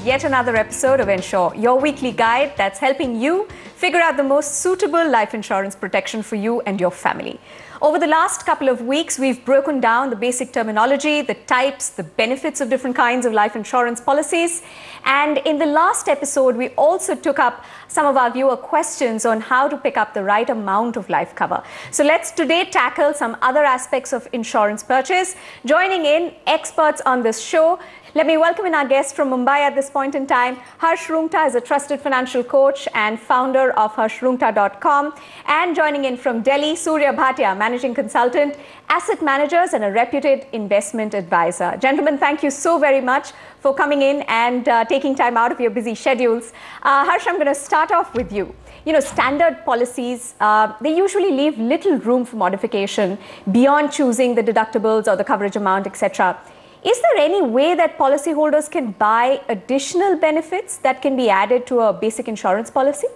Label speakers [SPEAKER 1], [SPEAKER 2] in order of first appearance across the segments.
[SPEAKER 1] yet another episode of Ensure, your weekly guide that's helping you figure out the most suitable life insurance protection for you and your family. Over the last couple of weeks, we've broken down the basic terminology, the types, the benefits of different kinds of life insurance policies. And in the last episode, we also took up some of our viewer questions on how to pick up the right amount of life cover. So let's today tackle some other aspects of insurance purchase. Joining in experts on this show, let me welcome in our guest from Mumbai at this point in time. Harshroongta is a trusted financial coach and founder of Harshroongta.com. And joining in from Delhi, Surya Bhatia, managing consultant, asset managers, and a reputed investment advisor. Gentlemen, thank you so very much for coming in and taking time out of your busy schedules. Harsh, I'm going to start off with you. You know, standard policies, they usually leave little room for modification beyond choosing the deductibles or the coverage amount, etc. Is there any way that policyholders can buy additional benefits that can be added to a basic insurance policy?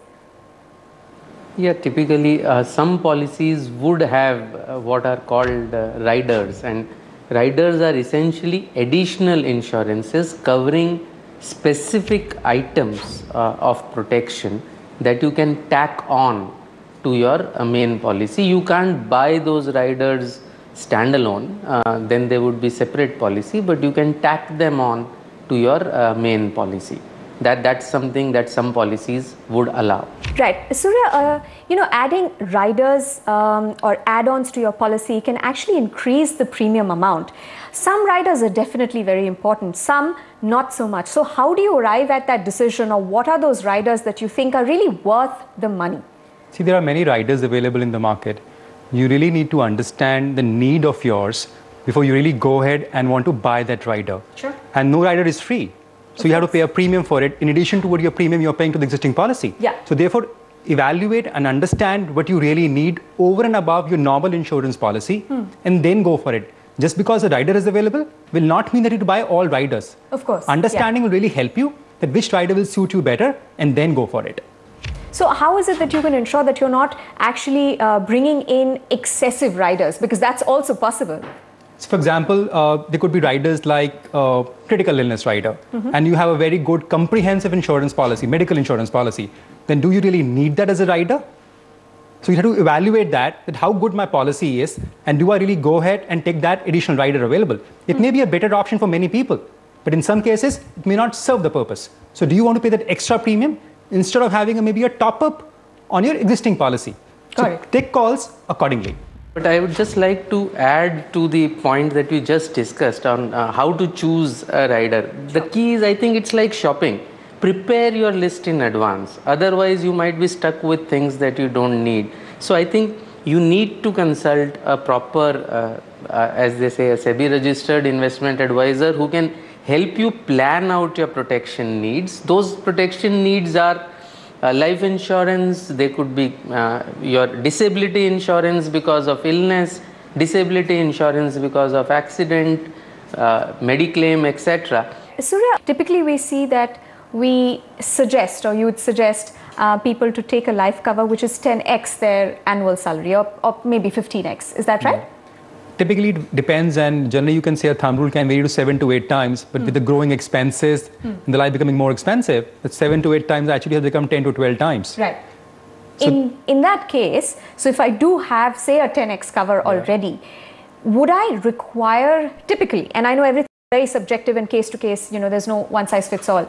[SPEAKER 2] Yeah, typically some policies would have what are called riders, and riders are essentially additional insurances covering specific items of protection that you can tack on to your main policy. You can't buy those riders standalone, then they would be separate policy, but you can tack them on to your main policy. That's something that some policies would allow.
[SPEAKER 1] Right. Surya, you know, adding riders or add-ons to your policy can actually increase the premium amount. Some riders are definitely very important, some not so much. So how do you arrive at that decision, or what are those riders that you think are really worth the money?
[SPEAKER 3] See, there are many riders available in the market. You really need to understand the need of yours before you really go ahead and want to buy that rider. Sure. And no rider is free. So you have to pay a premium for it in addition to what your premium you're paying to the existing policy. Yeah. So therefore, evaluate and understand what you really need over and above your normal insurance policy and then go for it. Just because a rider is available will not mean that you have to buy all riders. Of course. Understanding will really help you that which rider will suit you better and then go for it.
[SPEAKER 1] So how is it that you can ensure that you're not actually bringing in excessive riders? Because that's also possible.
[SPEAKER 3] So for example, there could be riders like critical illness rider, and you have a very good comprehensive insurance policy, medical insurance policy. Then do you really need that as a rider? So you have to evaluate that how good my policy is, and do I really go ahead and take that additional rider available? It may be a better option for many people, but in some cases, it may not serve the purpose. So do you want to pay that extra premium instead of having maybe a top-up on your existing policy? So take calls accordingly.
[SPEAKER 2] But I would just like to add to the point that we just discussed on how to choose a rider. The key is, I think it's like shopping. Prepare your list in advance. Otherwise, you might be stuck with things that you don't need. So I think you need to consult a proper, as they say, a SEBI registered investment advisor who can help you plan out your protection needs. Those protection needs are life insurance, they could be your disability insurance because of illness, disability insurance because of accident, mediclaim, etc.
[SPEAKER 1] Surya, typically we see that we suggest, or you would suggest people to take a life cover which is 10x their annual salary, or maybe 15x. Is that right?
[SPEAKER 3] Typically, it depends, and generally you can say a thumb rule can vary to 7 to 8 times, but with the growing expenses and the life becoming more expensive, that 7 to 8 times actually has become 10 to 12 times. Right.
[SPEAKER 1] So in that case, so if I do have, say, a 10x cover already, would I require, typically, and I know everything is very subjective and case to case, you know, there's no one size fits all,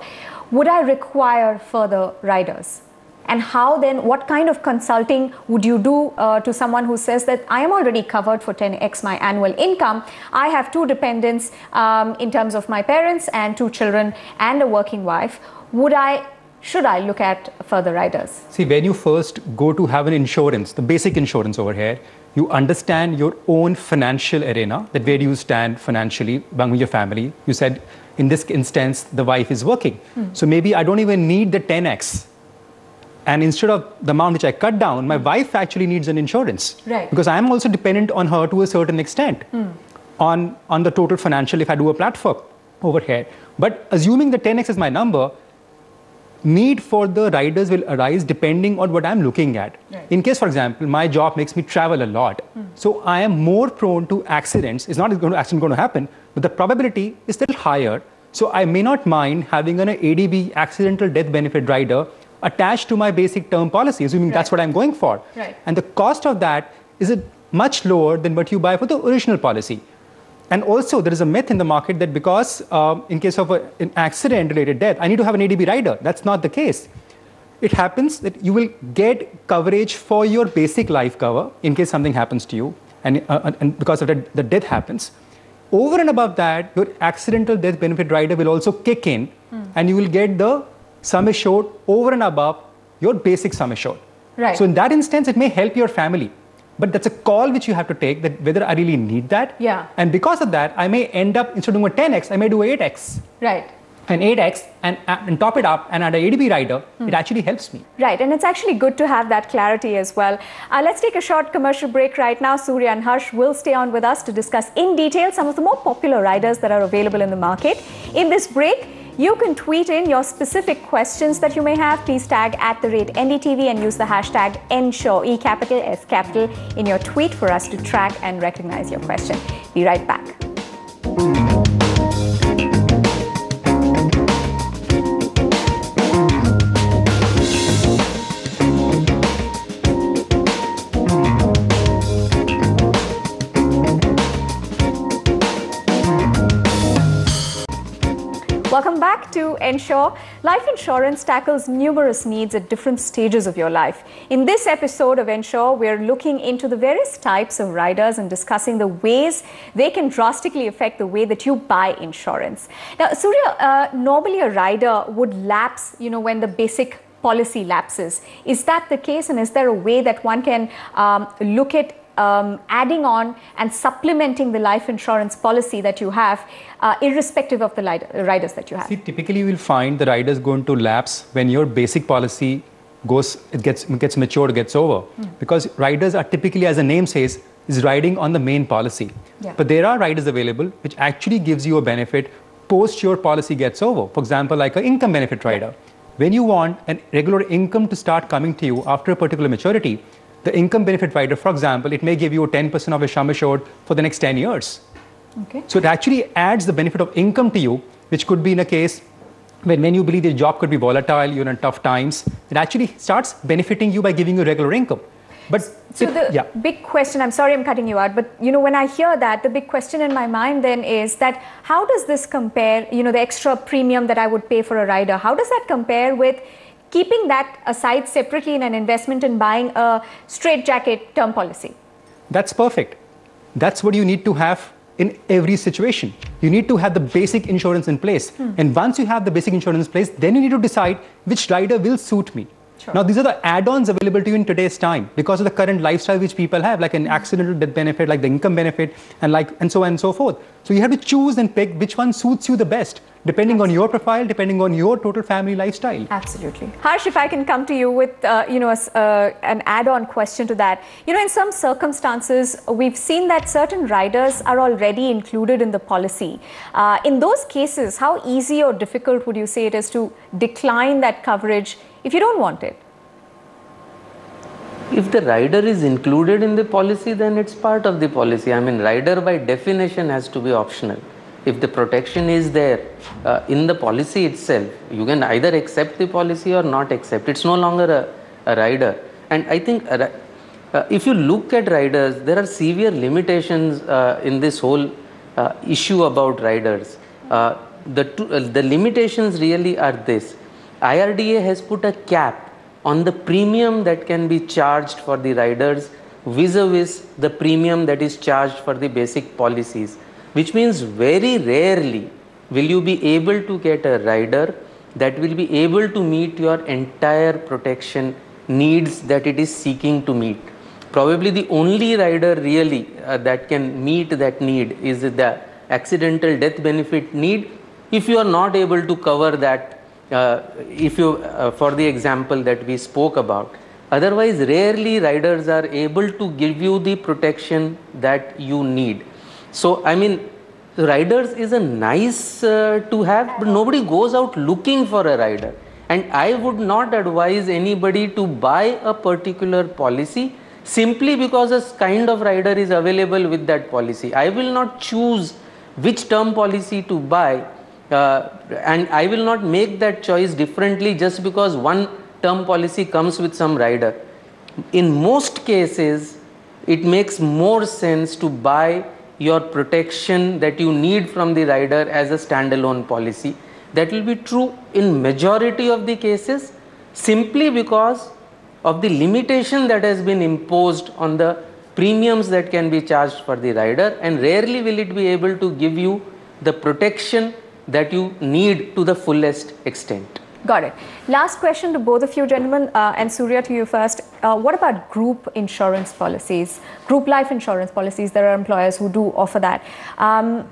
[SPEAKER 1] would I require further riders? And how then, what kind of consulting would you do to someone who says that I am already covered for 10x my annual income, I have 2 dependents in terms of my parents and 2 children and a working wife, should I look at further riders?
[SPEAKER 3] See, when you first go to have an insurance, the basic insurance over here, you understand your own financial arena, that where do you stand financially among your family. You said, in this instance, the wife is working. So maybe I don't even need the 10x. And instead of the amount which I cut down, my wife actually needs an insurance. Right. Because I'm also dependent on her to a certain extent on the total financial if I do a platform over here. But assuming the 10x is my number, need for the riders will arise depending on what I'm looking at. Right. In case, for example, my job makes me travel a lot. So I am more prone to accidents. It's not an accident going to happen, but the probability is still higher. So I may not mind having an ADB, accidental death benefit rider, attached to my basic term policy, assuming that's what I'm going for.
[SPEAKER 1] Right.
[SPEAKER 3] And the cost of that is much lower than what you buy for the original policy. And also, there is a myth in the market that because in case of an accident-related death, I need to have an ADB rider. That's not the case. It happens that you will get coverage for your basic life cover in case something happens to you, and because of that, the death happens. Over and above that, your accidental death benefit rider will also kick in, and you will get the sum assured over and above your basic sum assured.
[SPEAKER 1] Right.
[SPEAKER 3] So in that instance, it may help your family. But that's a call which you have to take, that whether I really need that.
[SPEAKER 1] Yeah.
[SPEAKER 3] And because of that, I may end up, instead of doing a 10x, I may do a 8x.
[SPEAKER 1] Right.
[SPEAKER 3] An 8x and top it up and add a ADB rider, it actually helps me.
[SPEAKER 1] Right, and it's actually good to have that clarity as well. Let's take a short commercial break right now. Surya and Harsh will stay on with us to discuss in detail some of the more popular riders that are available in the market. In this break, you can tweet in your specific questions that you may have. Please tag @NDTV and use the hashtag ensure, E capital, S capital, in your tweet for us to track and recognize your question. Be right back. Welcome back to Ensure. Life insurance tackles numerous needs at different stages of your life. In this episode of Ensure, we're looking into the various types of riders and discussing the ways they can drastically affect the way that you buy insurance. Now, Surya, normally a rider would lapse, when the basic policy lapses. Is that the case, and is there a way that one can look at adding on and supplementing the life insurance policy that you have, irrespective of the riders that you have?
[SPEAKER 3] See, typically you will find the riders going to lapse when your basic policy gets matured, gets over. Because riders are typically, as the name says, is riding on the main policy.
[SPEAKER 1] Yeah.
[SPEAKER 3] But there are riders available which actually gives you a benefit post your policy gets over. For example, like an income benefit rider. When you want a regular income to start coming to you after a particular maturity, the income benefit rider, for example, it may give you 10% of your sum assured for the next 10 years.
[SPEAKER 1] Okay.
[SPEAKER 3] So it actually adds the benefit of income to you, which could be in a case when you believe your job could be volatile, you're in tough times. It actually starts benefiting you by giving you regular income. But
[SPEAKER 1] so the big question, I'm sorry I'm cutting you out, but when I hear that, the big question in my mind then is that how does this compare, the extra premium that I would pay for a rider, how does that compare with keeping that aside separately in an investment and buying a straitjacket term policy?
[SPEAKER 3] That's perfect. That's what you need to have in every situation. You need to have the basic insurance in place. And once you have the basic insurance in place, then you need to decide which rider will suit me.
[SPEAKER 1] Sure.
[SPEAKER 3] Now, these are the add-ons available to you in today's time because of the current lifestyle which people have, like an accidental death benefit, like the income benefit, and so on and so forth. So you have to choose and pick which one suits you the best, depending on your profile, depending on your total family lifestyle.
[SPEAKER 1] Absolutely. Harsh, if I can come to you with an add-on question to that. In some circumstances, we've seen that certain riders are already included in the policy. In those cases, how easy or difficult would you say it is to decline that coverage if you don't want it?
[SPEAKER 2] If the rider is included in the policy, then it's part of the policy. I mean, rider by definition has to be optional. If the protection is there in the policy itself, you can either accept the policy or not accept. It's no longer a rider. And I think if you look at riders, there are severe limitations in this whole issue about riders. The limitations really are this. IRDA has put a cap on the premium that can be charged for the riders vis-a-vis the premium that is charged for the basic policies, which means very rarely will you be able to get a rider that will be able to meet your entire protection needs that it is seeking to meet. Probably the only rider really that can meet that need is the accidental death benefit need, if you are not able to cover that for the example that we spoke about. Otherwise, rarely riders are able to give you the protection that you need. So, I mean, riders is a nice to have, but nobody goes out looking for a rider. And I would not advise anybody to buy a particular policy simply because a kind of rider is available with that policy. I will not choose which term policy to buy and I will not make that choice differently just because one term policy comes with some rider. In most cases, it makes more sense to buy your protection that you need from the rider as a standalone policy. That will be true in majority of the cases, simply because of the limitation that has been imposed on the premiums that can be charged for the rider, and rarely will it be able to give you the protection that you need to the fullest extent.
[SPEAKER 1] Got it. Last question to both of you gentlemen, and Surya, to you first. What about group insurance policies, group life insurance policies? There are employers who do offer that.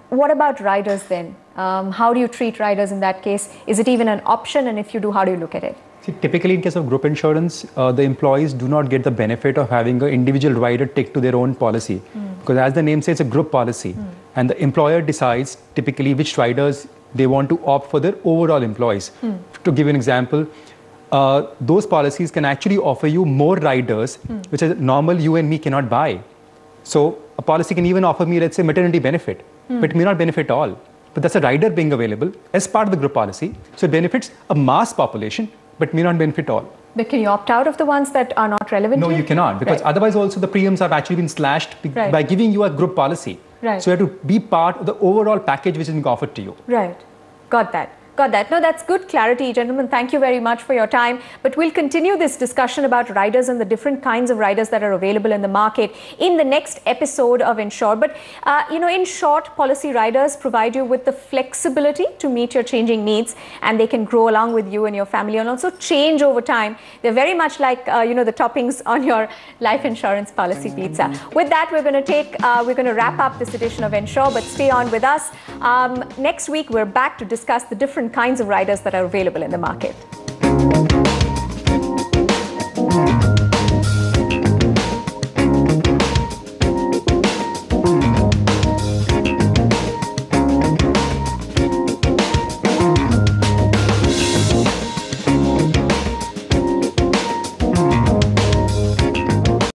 [SPEAKER 1] What about riders then? How do you treat riders in that case? Is it even an option? And if you do, how do you look at it?
[SPEAKER 3] See, typically in case of group insurance, the employees do not get the benefit of having an individual rider take to their own policy. Because as the name says, it's a group policy. And the employer decides typically which riders they want to opt for their overall employees. To give you an example, those policies can actually offer you more riders, which is normal you and me cannot buy. So a policy can even offer me, let's say, maternity benefit, but it may not benefit all. But that's a rider being available as part of the group policy. So it benefits a mass population, but may not benefit all.
[SPEAKER 1] But can you opt out of the ones that are not relevant
[SPEAKER 3] No,
[SPEAKER 1] to you?
[SPEAKER 3] you cannot, because otherwise also the premiums have actually been slashed by giving you a group policy. So you have to be part of the overall package which is being offered to you.
[SPEAKER 1] Right. Got that. Got that. No, that's good clarity, gentlemen. Thank you very much for your time. But we'll continue this discussion about riders and the different kinds of riders that are available in the market in the next episode of Insure. But, in short, policy riders provide you with the flexibility to meet your changing needs, and they can grow along with you and your family and also change over time. They're very much like, the toppings on your life insurance policy pizza. With that, we're going to wrap up this edition of Insure, but stay on with us. Next week, we're back to discuss the different kinds of riders that are available in the market.